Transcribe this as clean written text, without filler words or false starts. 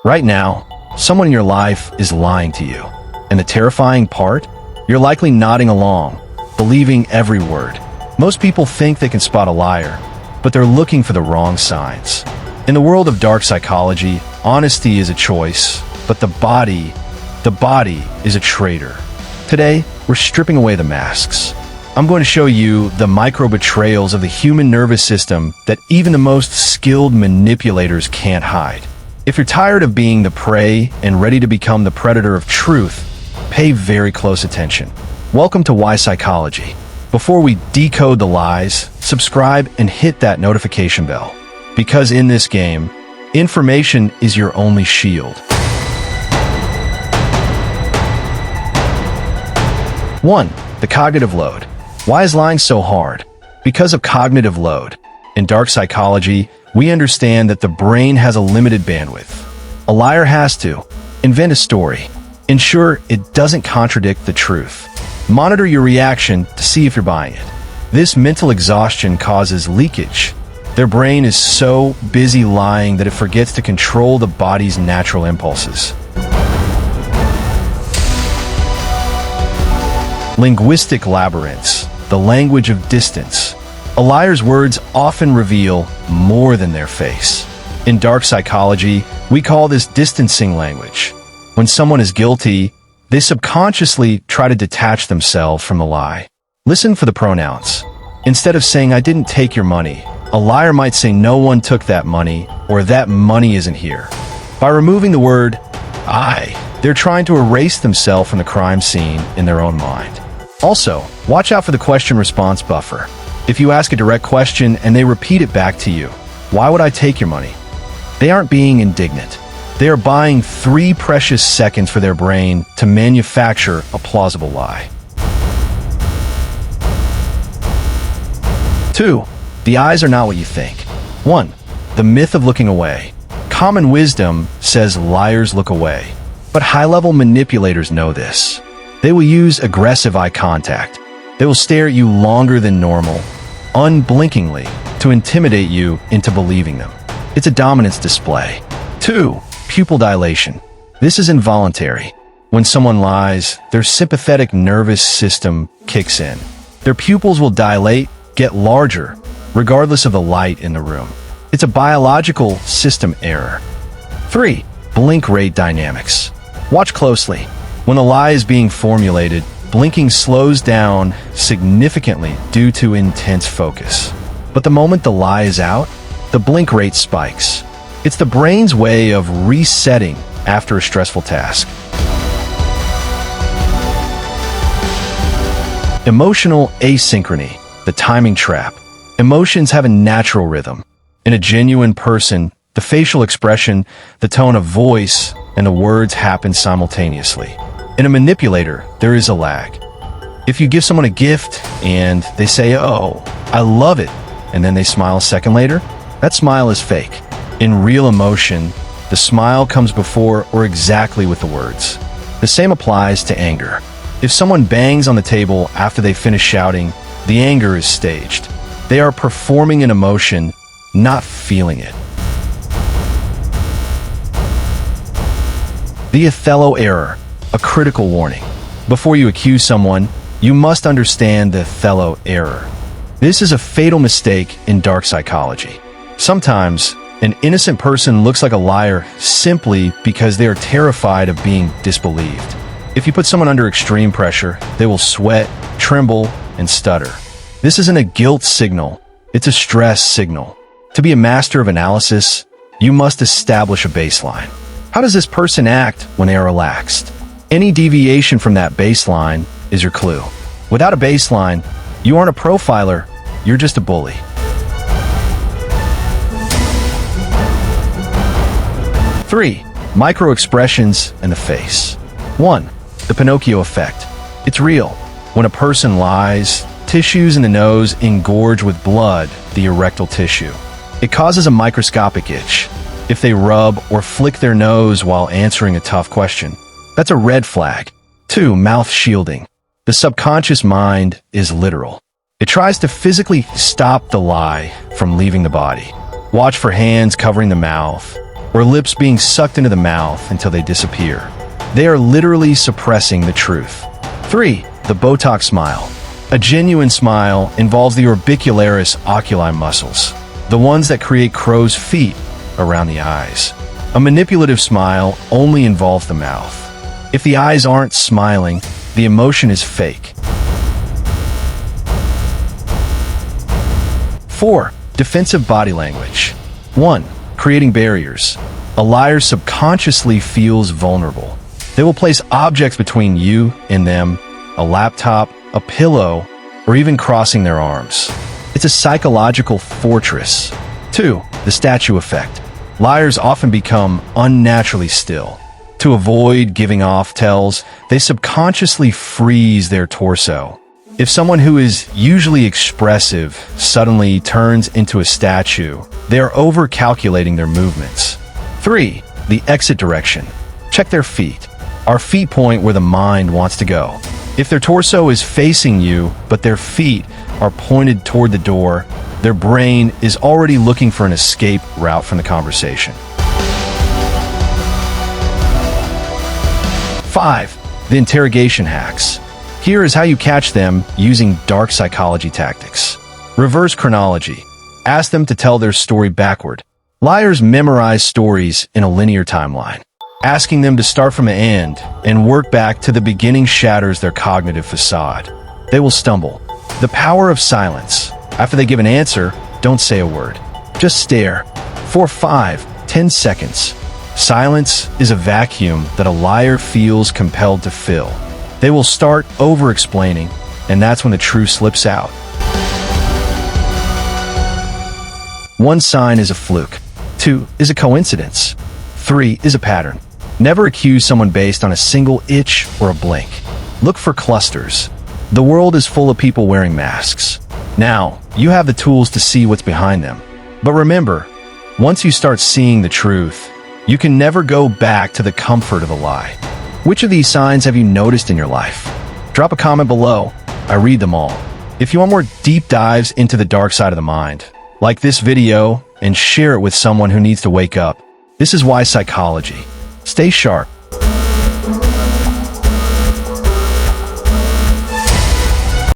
Right now, someone in your life is lying to you. And the terrifying part? You're likely nodding along, believing every word. Most people think they can spot a liar, but they're looking for the wrong signs. In the world of dark psychology, honesty is a choice, but the body is a traitor. Today, we're stripping away the masks. I'm going to show you the micro-betrayals of the human nervous system that even the most skilled manipulators can't hide. If you're tired of being the prey and ready to become the predator of truth, pay very close attention. Welcome to Why Psychology. Before we decode the lies, subscribe and hit that notification bell. Because in this game, information is your only shield. 1. The cognitive load. Why is lying so hard? Because of cognitive load. In dark psychology, we understand that the brain has a limited bandwidth. A liar has to invent a story, ensure it doesn't contradict the truth, monitor your reaction to see if you're buying it. This mental exhaustion causes leakage. Their brain is so busy lying that it forgets to control the body's natural impulses. Linguistic labyrinths, the language of distance. A liar's words often reveal more than their face. In dark psychology, we call this distancing language. When someone is guilty, they subconsciously try to detach themselves from the lie. Listen for the pronouns. Instead of saying, "I didn't take your money," a liar might say, "No one took that money," or "That money isn't here." By removing the word "I," they're trying to erase themselves from the crime scene in their own mind. Also, watch out for the question-response buffer. If you ask a direct question and they repeat it back to you, "Why would I take your money?" They aren't being indignant. They are buying 3 precious seconds for their brain to manufacture a plausible lie. 2. The eyes are not what you think. 1. The myth of looking away. Common wisdom says liars look away, but high-level manipulators know this. They will use aggressive eye contact. They will stare at you longer than normal, unblinkingly, to intimidate you into believing them. It's a dominance display. 2. Pupil dilation. This is involuntary. When someone lies, their sympathetic nervous system kicks in. Their pupils will dilate, get larger, regardless of the light in the room. It's a biological system error. 3. Blink rate dynamics. Watch closely. When a lie is being formulated, blinking slows down significantly due to intense focus. But the moment the lie is out, the blink rate spikes. It's the brain's way of resetting after a stressful task. Emotional asynchrony, the timing trap. Emotions have a natural rhythm. In a genuine person, the facial expression, the tone of voice, and the words happen simultaneously. In a manipulator, there is a lag. If you give someone a gift and they say, "Oh, I love it," and then they smile a second later, that smile is fake. In real emotion, the smile comes before or exactly with the words. The same applies to anger. If someone bangs on the table after they finish shouting, the anger is staged. They are performing an emotion, not feeling it. The Othello error, a critical warning. Before you accuse someone, you must understand the Othello error. This is a fatal mistake in dark psychology. Sometimes, an innocent person looks like a liar simply because they are terrified of being disbelieved. If you put someone under extreme pressure, they will sweat, tremble, and stutter. This isn't a guilt signal, it's a stress signal. To be a master of analysis, you must establish a baseline. How does this person act when they are relaxed? Any deviation from that baseline is your clue. Without a baseline, you aren't a profiler, you're just a bully. 3. Micro-expressions in the face. 1. The Pinocchio effect. It's real. When a person lies, tissues in the nose engorge with blood, the erectile tissue. It causes a microscopic itch. If they rub or flick their nose while answering a tough question, that's a red flag. 2. Mouth shielding. The subconscious mind is literal. It tries to physically stop the lie from leaving the body. Watch for hands covering the mouth, or lips being sucked into the mouth until they disappear. They are literally suppressing the truth. 3. The Botox smile. A genuine smile involves the orbicularis oculi muscles, the ones that create crow's feet around the eyes. A manipulative smile only involves the mouth. If the eyes aren't smiling, the emotion is fake. 4. Defensive body language. 1. Creating barriers. A liar subconsciously feels vulnerable. They will place objects between you and them, a laptop, a pillow, or even crossing their arms. It's a psychological fortress. 2. The statue effect. Liars often become unnaturally still. To avoid giving off tells, they subconsciously freeze their torso. If someone who is usually expressive suddenly turns into a statue, they are over-calculating their movements. 3. The exit direction. Check their feet. Our feet point where the mind wants to go. If their torso is facing you, but their feet are pointed toward the door, their brain is already looking for an escape route from the conversation. 5. The interrogation hacks. Here is how you catch them using dark psychology tactics. Reverse chronology. Ask them to tell their story backward. Liars memorize stories in a linear timeline. Asking them to start from the end and work back to the beginning shatters their cognitive facade. They will stumble. The power of silence. After they give an answer, don't say a word. Just stare. For 10 seconds. Silence is a vacuum that a liar feels compelled to fill. They will start over-explaining, and that's when the truth slips out. 1 sign is a fluke. 2 is a coincidence. 3 is a pattern. Never accuse someone based on a single itch or a blink. Look for clusters. The world is full of people wearing masks. Now, you have the tools to see what's behind them. But remember, once you start seeing the truth, you can never go back to the comfort of a lie. Which of these signs have you noticed in your life? Drop a comment below. I read them all. If you want more deep dives into the dark side of the mind, like this video and share it with someone who needs to wake up. This is Why Psychology. Stay sharp.